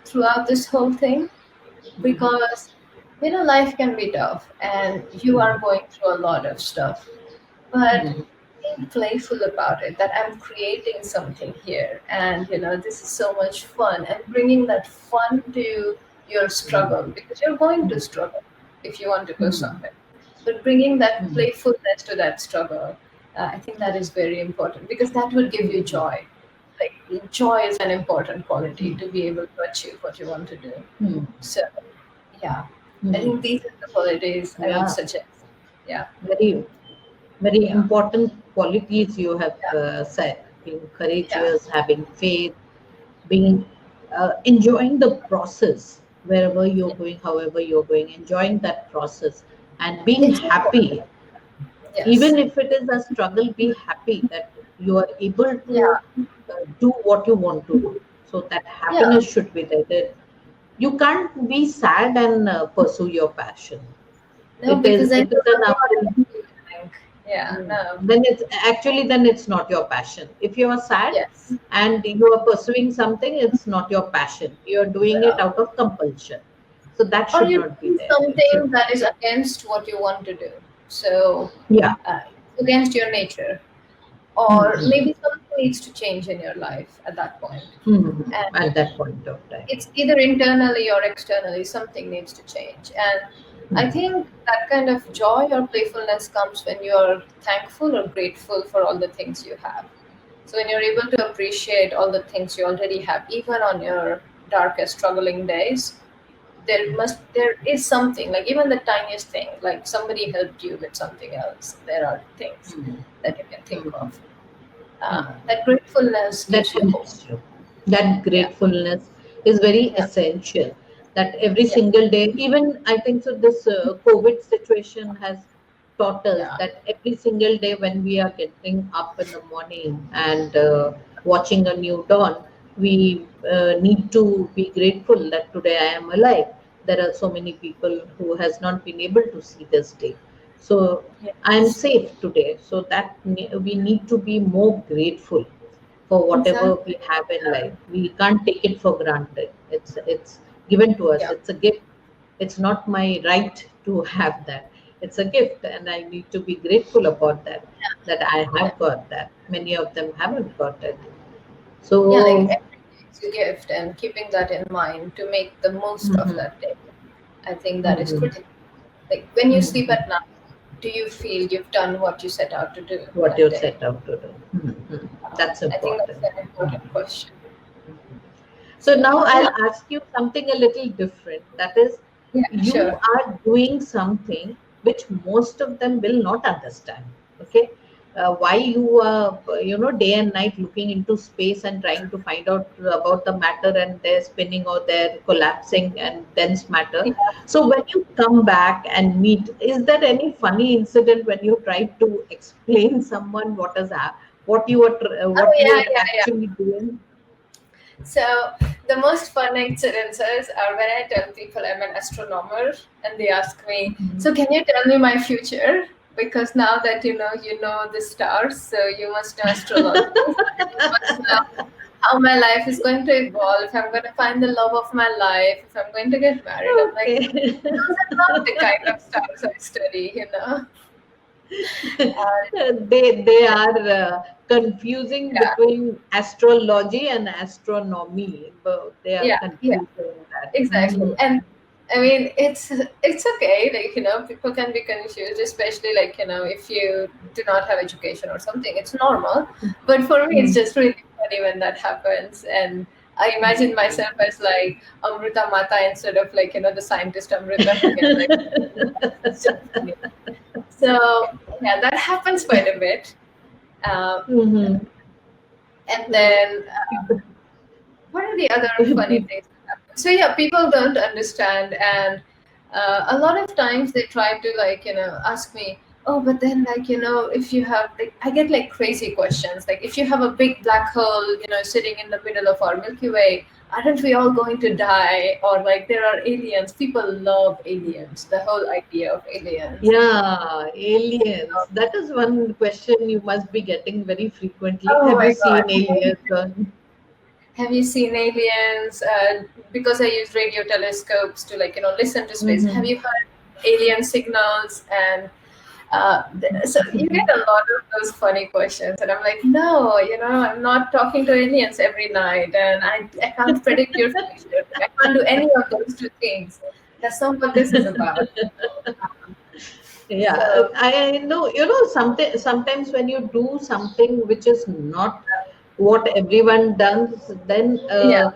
throughout this whole thing, Mhm. because, life can be tough and you are going through a lot of stuff, but Mhm. being playful about it, that I'm creating something here, and, this is so much fun, and bringing that fun to your struggle, because you're going to struggle if you want to go Mhm. somewhere, but bringing that Mhm. playfulness to that struggle, I think that is very important, because that will give you Mhm. joy. Like, joy is an important quality to be able to achieve what you want to do. Mhm. So, yeah, I Mhm. think these are the qualities I would Yeah, suggest. Yeah, very very yeah, important qualities you have yeah, said: being yeah. courageous, having faith, being enjoying the process wherever you're going, however you're going, enjoying that process and being It's important. happy. Yes. Even if it is a struggle, be happy that you are able to Yeah. do what you want to do. So that Yeah. happiness should be there. You can't be sad and pursue your passion. No, because then It is you're an only uphill. going to think. Yeah, no. Then it's not your passion. If you are sad Yes. and you are pursuing something, it's not your passion. You are doing it No. out of compulsion. So that Or should you're not be doing there. something that is against what you want to do. So, Yeah. against your nature. Or Hmm. maybe something needs to change in your life at that point. And At that point of time. it's either internally or externally, something needs to change. And I think that kind of joy or playfulness comes when you're thankful or grateful for all the things you have. So when you're able to appreciate all the things you already have, even on your darkest struggling days, there is something, like even the tiniest thing, like somebody helped you with something else. There are things that you can think of. That gratefulness That gives you hope. helps you. That Yeah, gratefulness is very yeah, essential. That every yeah, single day, even I think so, this COVID situation has taught us yeah, that every single day when we are getting up in the morning and watching a new dawn, we need to be grateful that today I am alive. There are so many people who has not been able to see this day. So I am yes, safe today. So that we need to be more grateful for whatever exactly. we have in life. We can't take it for granted. It's given to us. Yeah, It's a gift. It's not my right to have that. it's a gift, and I need to be grateful about that, that I yeah, have got that. Many of them haven't got it. yeah. Like So every day is a gift, and keeping that in mind to make the most of mhm, that day. I think that is mhm, critical. Like when you sleep mhm. at night, do you feel you've done what you set out to do What that you day? set out to do. That's I think important. that's an important question. So So now yeah, I'll ask you something a little different. That is, yeah, you sure. are doing something which most of them will not understand. Okay, why you are, day and night looking into space and trying to find out about the matter, and they're spinning or they're collapsing and dense matter. Yeah. So when you come back and meet, is there any funny incident when you try to explain someone Oh what you yeah, are yeah, yeah. actually doing? So the most fun incidences are when I tell people I'm an astronomer and they ask me, "So can you tell me my future? Because now that you know the stars, so you must know astrology. You must know how my life is going to evolve. If I'm going to find the love of my life, if I'm going to get married." I'm like, Okay. those are not the kind of stars I study. And They are confusing yeah, between astrology and astronomy. But they are yeah, yeah. confusing that. Exactly. And I mean, it's okay. Like, people can be confused, especially like, if you do not have education or something. It's normal. But for me, it's Mm. just really funny when that happens. And I imagine myself as like Amruta Mata instead of like, the scientist Amruta who can like, it's just funny. So yeah, that happens quite a bit. Um, Mm-hmm. and So, then what are the other funny things that happen? So yeah, people don't understand, and a lot of times they try to like ask me, oh, but then like if you have like I get like crazy questions like if you have a big black hole sitting in the middle of our Milky Way, aren't we all going to die? Or like there are aliens. People love aliens. The whole idea of aliens. yeah, aliens. That is one question you must be getting very frequently. Oh Have my you seen god. aliens? Have you seen aliens? Because I use radio telescopes to like listen to space. Have Mm-hmm. you heard alien signals? And so you get a lot of those funny questions, and I'm like, no, I'm not talking to aliens every night, and I can't predict your future. I can't do any of those two things. That's not what this is about. Yeah, So I know, sometimes when you do something which is not what everyone does, then yeah,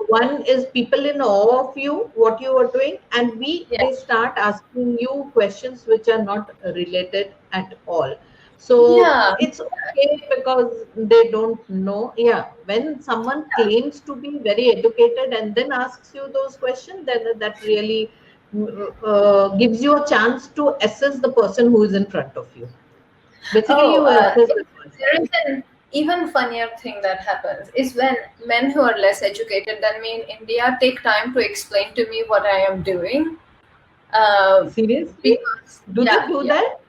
one is people in awe of you, what you are doing, and B, yeah, they start asking you questions which are not related at all. So yeah. it's okay because they don't know. Yeah, when someone claims to be very educated and then asks you those questions, then that really gives you a chance to assess the person who is in front of you. Basically, Oh, you assess the there person. is an even funnier thing that happens is when men who are less educated than me in India take time to explain to me what I am doing. Uh, Seriously? because Do they yeah, do yeah, that?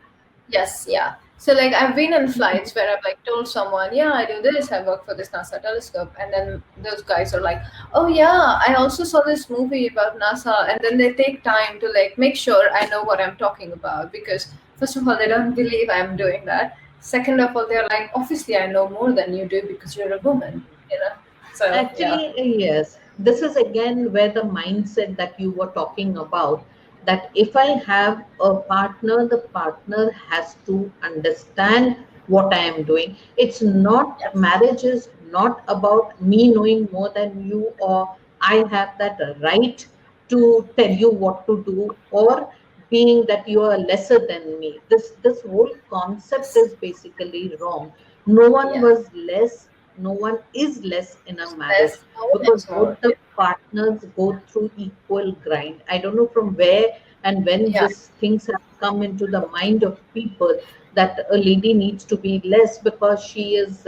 Yes, yeah. So like I've been in flights where I've like told someone, yeah, I do this, I work for this NASA telescope, and then those guys are like, oh yeah, I also saw this movie about NASA, and then they take time to like make sure I know what I'm talking about because first of all they don't believe I'm doing that. Second of all, they're like, obviously I know more than you do because you're a woman, you know. So yeah, Actually, yes. This is again where the mindset that you were talking about, that if I have a partner, the partner has to understand what I am doing. It's not, yes, marriage is not about me knowing more than you, or I have that right to tell you what to do, or being that you are lesser than me. This whole concept is basically wrong. No one yeah. was less, no one is less in a marriage, Less, no one because is both more. the partners go through equal grind. I don't know from where and when Yeah, these things have come into the mind of people, that a lady needs to be less because she is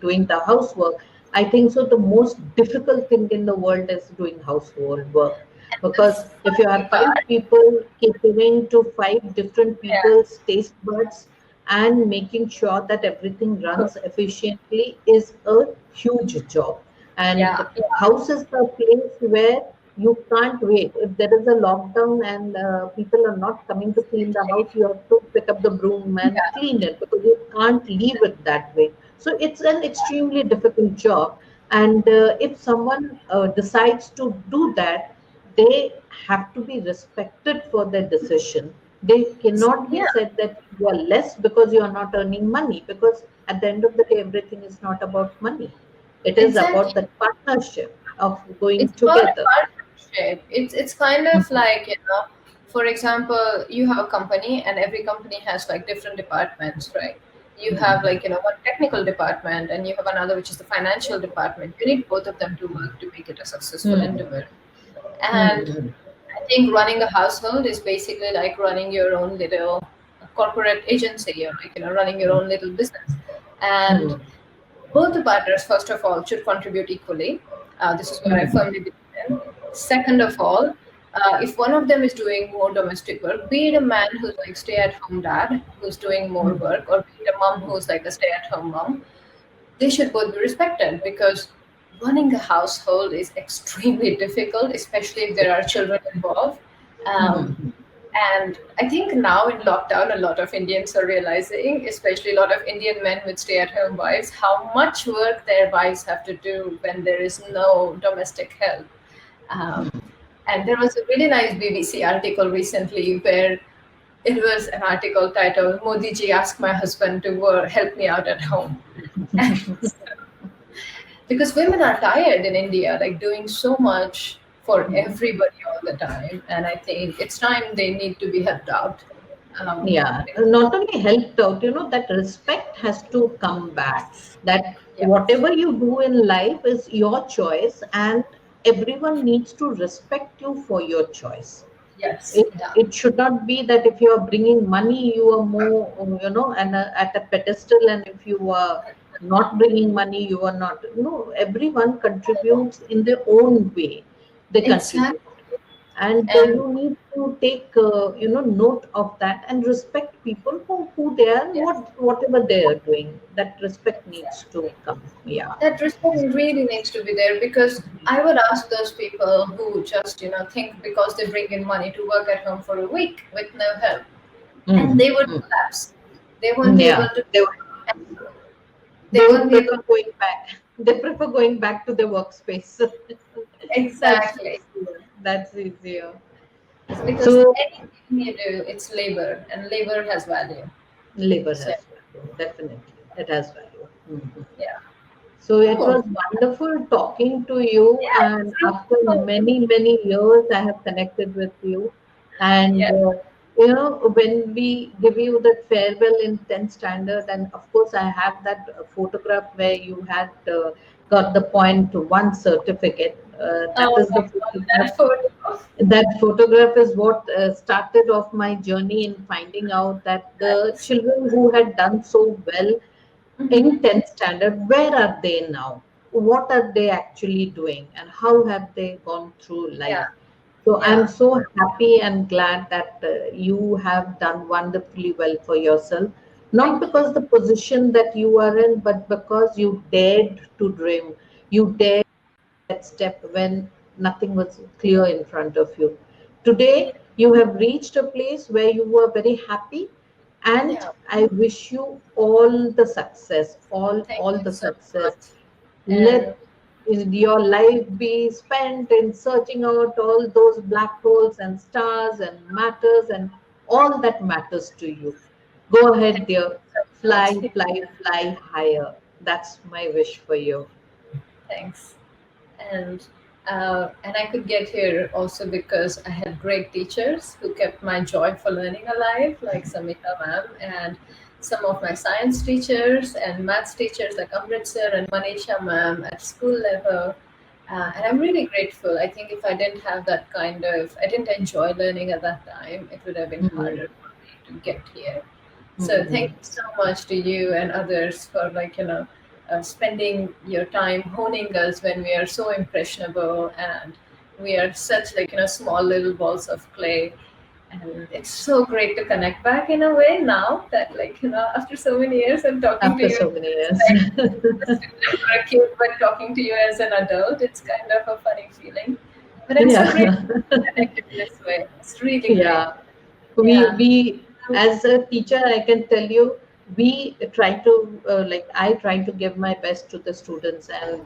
doing the housework. I think so. The most difficult thing in the world is doing household work, the because if you funny are five part, people catering to five different yeah, people's taste buds and making sure that everything runs efficiently is a huge job. And yeah, yeah, house is the place where you can't wait. If there is a lockdown and people are not coming to clean the house, you have to pick up the broom and yeah. clean it, because you can't leave it that way. So it's an extremely difficult job. And if someone decides to do that, they have to be respected for their decision. They cannot be Yeah, said that you are less because you are not earning money, because at the end of the day, everything is not about money. It is about exactly. the partnership of going It's about a together. partnership. It's kind of like, for example, you have a company and every company has like different departments, right? You have like, one technical department and you have another which is the financial department. You need both of them to work to make it a successful Hmm. endeavor. Hmm. And Hmm. I think running a household is basically like running your own little corporate agency or like, running your own little business. Hmm. And both the partners, first of all, should contribute equally. This is what I Hmm. firmly believe in. Second of all, if one of them is doing more domestic work, be it a man who's like stay-at-home dad who's doing more Hmm. work, or be it a mom who's like a stay-at-home mom, they should both be respected because running a household is extremely difficult, especially if there are children involved. Um, Hmm. and I think now in lockdown, a lot of Indians are realizing, especially a lot of Indian men with stay at home wives, how much work their wives have to do when there is no domestic help. Um, and there was a really nice BBC article recently where it was an article titled Modi ji asked my husband to help me out at home. Because women are tired in India, like doing so much for everybody all the time. And I think it's time they need to be helped out. Um, Yeah, not only helped out, that respect has to come back. That yeah. whatever you do in life is your choice, and everyone needs to respect you for your choice. Yes. it Yeah. it should not be that if you are bringing money, you are more, and at a pedestal, and if you are not bringing money, you are not. No, everyone contributes in their own way. They Exactly. contribute, and And you need to take note of that and respect people for who they are and yes, whatever they are doing. That respect needs to come. Yeah. that respect really needs to be there because I would ask those people who just, think because they bring in money to work at home for a week with no help, and Mm, they would mm. collapse. They won't be Yeah, able to. They they won't would be prefer able to. going back. They prefer going back to their workspace. That's Exactly. easier. That's easier. Because So anything you do, it's labor, and labor has value. labor So, has value. Definitely, it has value. Mhm. yeah. So it Cool. was wonderful talking to you, Yeah, and thank after you. many, many years, I have connected with you. And Yeah. when we give you that farewell in 10th standard, and of course, I have that photograph where you had got the point one certificate. That Oh is my the God, photograph. that photo. That photograph is what started off my journey in finding out that the Nice. children who had done so well in Mm-hmm. 10th standard, where are they now? What are they actually doing? And how have they gone through life? Yeah. So I'm Yeah. so happy and glad that you have done wonderfully well for yourself. Not Thank you. because the position that you are in, but because you dared to dream. You dared that step when nothing was clear in front of you. Yeah. Today, you have reached a place where you were very happy, and Yeah. I wish you all the success, Thank all you the so success. much. And Let your life be spent in searching out all those black holes and stars and matters and all that matters to you. Go ahead, thank you dear. so Fly, much. fly, fly higher. That's my wish for you. Thanks. And I could get here also because I had great teachers who kept my joy for learning alive, like Samita ma'am, and some of my science teachers and maths teachers like Amrita and Manisha ma'am at school level. And I'm really grateful. I think if I didn't have that I didn't enjoy learning at that time, it would have been Mhm. harder for me to get here. So thank Mhm. you so much to you and others for spending your time honing us when we are so impressionable and we are such small little balls of clay. And it's so great to connect back in a way now that after so many years I'm talking to After you so many years. like a student or a kid, but talking to you as an adult, it's kind of a funny feeling. But I'm so Yeah. grateful to connect in this way. It's really great. Yeah. Yeah. We Um, as a teacher, I can tell you, we try to I try to give my best to the students, and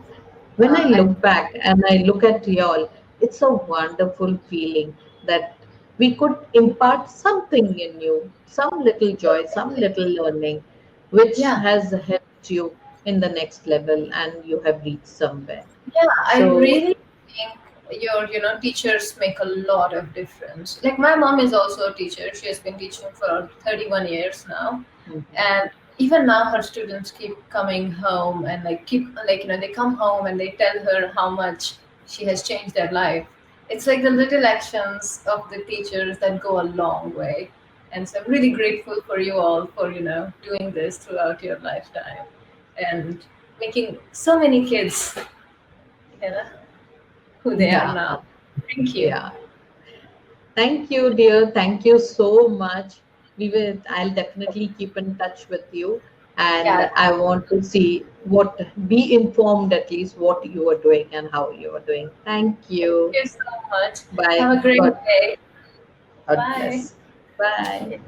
when I I look back and I look at y'all, it's a wonderful feeling that we could impart something in you, some little joy, some little learning, which Yeah, has helped you in the next level and you have reached somewhere. yeah, I So really think your teachers make a lot of difference. Like my mom is also a teacher. She has been teaching for 31 years now, mhm. and even now her students keep coming home and they come home and they tell her how much she has changed their life. It's like the little actions of the teachers that go a long way. And so I'm really grateful for you all for doing this throughout your lifetime and making so many kids you know, who they are Yeah, now. Thank you. yeah. Thank you, dear. Thank you so much. We will. I'll definitely keep in touch with you, and Yeah, I want to see what. Be informed at least what you are doing and how you are doing. Thank thank you. you so much. Bye. Have a great God, day. God Bye. bless. Bye.